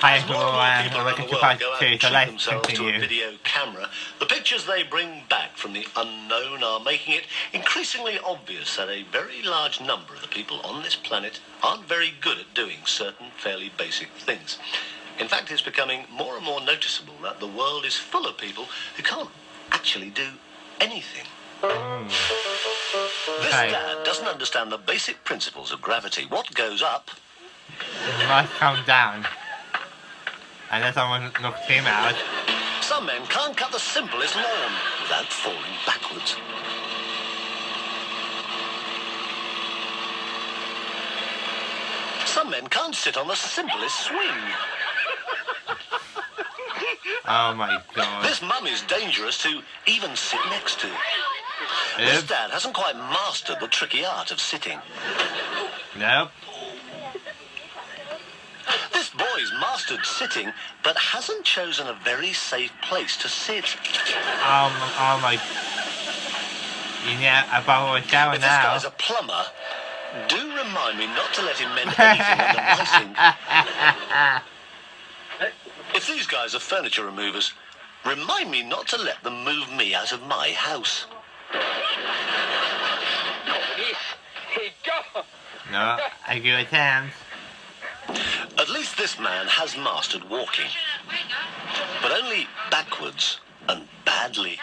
Hi As more and more everyone, people around welcome the to world part go out 2, and so treat let's themselves to a continue. video camera, the pictures they bring back from the unknown are making it increasingly obvious that a very large number of the people on this planet aren't very good at doing certain fairly basic things. In fact, it's becoming more and more noticeable that the world is full of people who can't actually do anything. This dad doesn't understand the basic principles of gravity. What goes up must come down. Unless someone knocks him out. Some men can't cut the simplest lawn without falling backwards. Some men can't sit on the simplest swing. Oh my god. This mum is dangerous to even sit next to. This dad hasn't quite mastered the tricky art of sitting. Nope. This boy's mastered sitting, but hasn't chosen a very safe place to sit. Oh my. You need a bottle of shower If now. this guy's a plumber, do remind me not to let him mend anything under my sink. If these guys are furniture removers, remind me not to let them move me out of my house. No, I give a chance. At least this man has mastered walking, but only backwards and badly.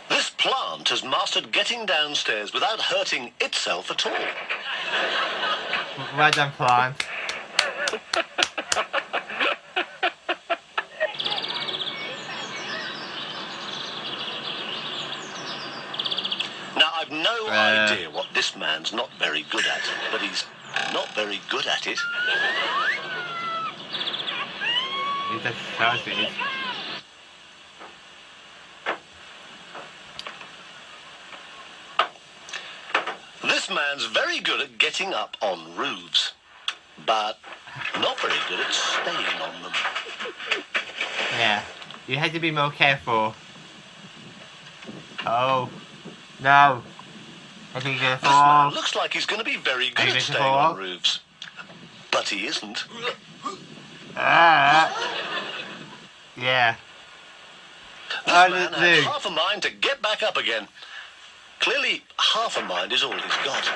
This plant has mastered getting downstairs without hurting itself at all. Well done, plant. Now, I've no idea what this man's not very good at, but he's not very good at it. He's a sausage. This man's very good at getting up on roofs, but not very good at staying on them. Yeah, you had to be more careful. Oh, no. I think he's gonna This fall. man looks like he's going to be very good at staying fall? on roofs, but he isn't. Yeah. This man has half a mind to get back up again. Clearly, half a mind is all he's got.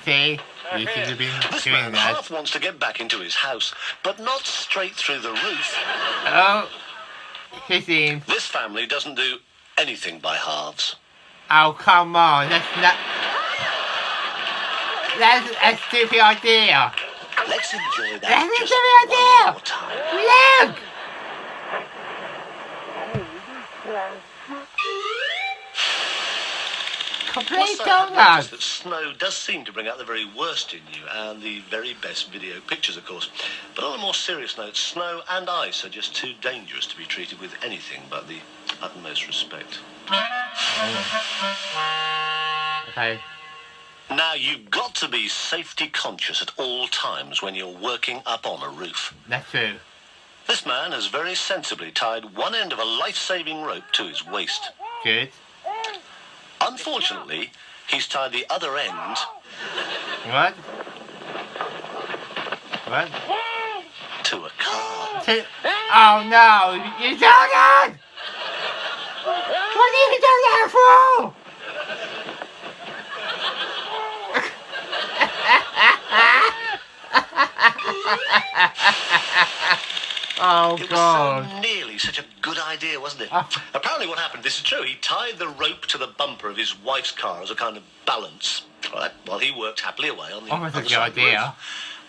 See? You should have been This doing man that. half wants to get back into his house, but not straight through the roof. Oh. He's in. This family doesn't do anything by halves. Oh, come on. That's not... That's a stupid idea. Let's enjoy that That's a just stupid idea. one more time. Look! Complete What's that? I've donut. noticed that snow does seem to bring out the very worst in you, and the very best video pictures, of course. But on a more serious note, snow and ice are just too dangerous to be treated with anything but the utmost respect. Okay. Now, you've got to be safety conscious at all times when you're working up on a roof. That's true. This man has very sensibly tied one end of a life-saving rope to his waist. Good. Unfortunately, he's tied the other end What? What? to a car. Oh no! You done that! What did you do that for? Oh It was god. so nearly such a good idea, wasn't it? Oh. Apparently what happened, this is true, he tied the rope to the bumper of his wife's car as a kind of balance, right, while he worked happily away on the Almost a other good side of the idea. roof.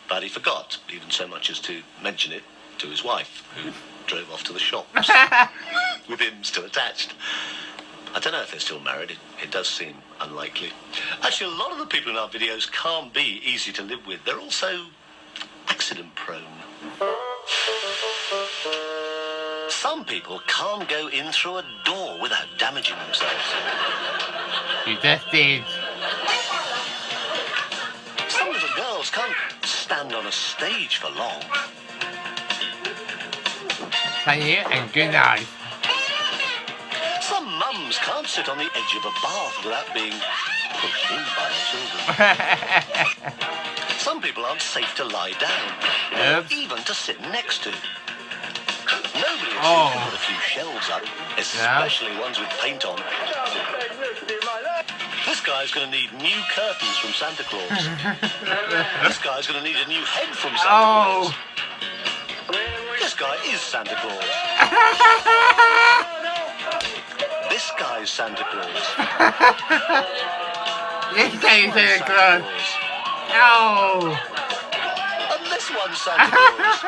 But he forgot, even so much as to mention it to his wife, who drove off to the shops, with him still attached. I don't know if they're still married. It does seem unlikely. Actually, a lot of the people in our videos can't be easy to live with. They're also accident-prone. Some people can't go in through a door without damaging themselves. You just did. Some little girls can't stand on a stage for long. Thank you and good night. Some mums can't sit on the edge of a bath without being pushed in by their children. Some people aren't safe to lie down, or even to sit next to. Nobody has to put a few shelves up, especially ones with paint on. This guy's going to need new curtains from Santa Claus. This guy's going to need a new head from Santa Claus. This guy is Santa Claus. This guy's Santa Claus. This guy's Santa Claus. No. And this one's Santa Claus.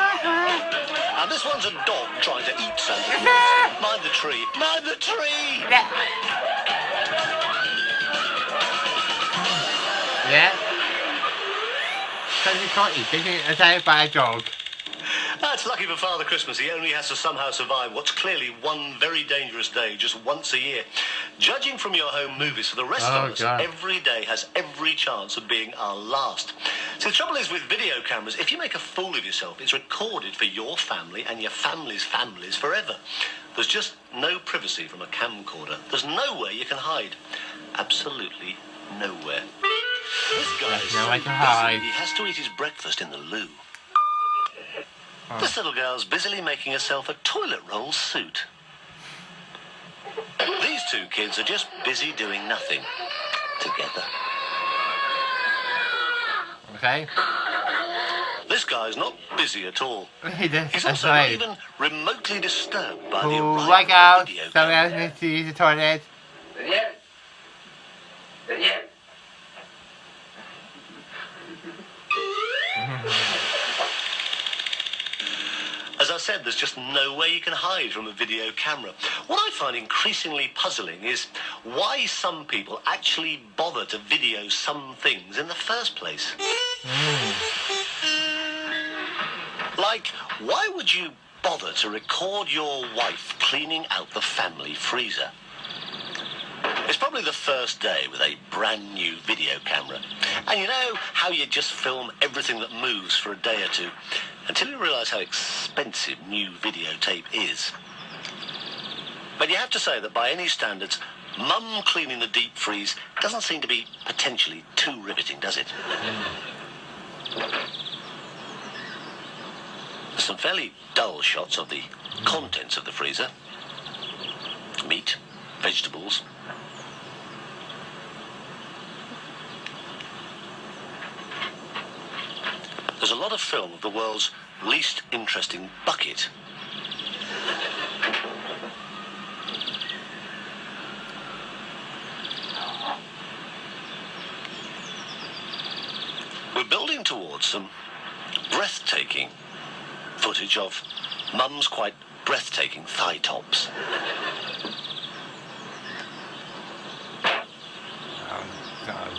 And this one's a dog trying to eat Santa Claus. Mind the tree. Mind the tree. Yeah. Because you can't eat it, it's attacked by a dog. That's lucky for Father Christmas. He only has to somehow survive what's clearly one very dangerous day just once a year. Judging from your home movies, for the rest of us, every day has every chance of being our last. So the trouble is with video cameras, if you make a fool of yourself, it's recorded for your family and your family's families forever. There's just no privacy from a camcorder. There's nowhere you can hide. Absolutely nowhere. This guy's so busy, he has to eat his breakfast in the loo. This little girl's busily making herself a toilet roll suit. These two kids are just busy doing nothing together. Okay. This guy's not busy at all. He's also not even remotely disturbed by the arrival Look out! of the video Someone else camera. needs to use the toilet. As I said, there's just no way you can hide from a video camera. What I find increasingly puzzling is why some people actually bother to video some things in the first place. Like, why would you bother to record your wife cleaning out the family freezer? It's probably the first day with a brand new video camera. And you know how you just film everything that moves for a day or two until you realise how expensive new videotape is. But you have to say that by any standards, Mum cleaning the deep freeze doesn't seem to be potentially too riveting, does it? There's some fairly dull shots of the contents of the freezer. Meat, vegetables. There's a lot of film of the world's least interesting bucket. We're building towards some breathtaking footage of Mum's quite breathtaking thigh tops. Oh, God.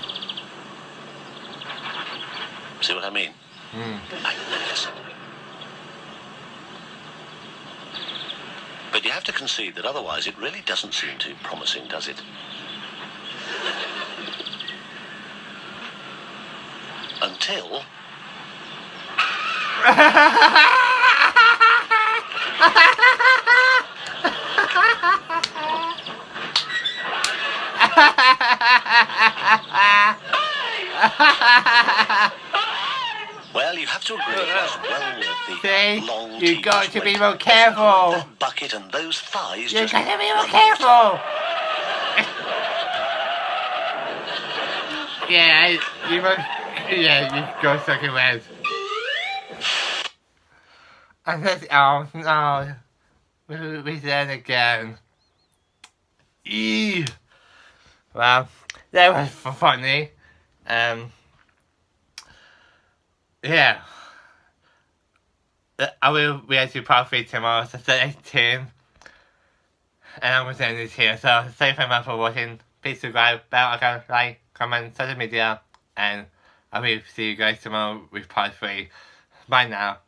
See what I mean? Magnificent. But you have to concede that otherwise it really doesn't seem too promising, does it? Until... Well, you have to agree it was well worth the long you got to be wait. more careful. That bucket and those thighs You just... got to be more careful. Yeah, you go second ways. And this, oh no, we did it again. Ew. Well, that was funny. Yeah. I will react to part 3 tomorrow, so stay tuned. And I'm going to end this here, so thank you very much for watching. Please subscribe, bell icon, like, comment, social media, and I will see you guys tomorrow with part 3. Bye now.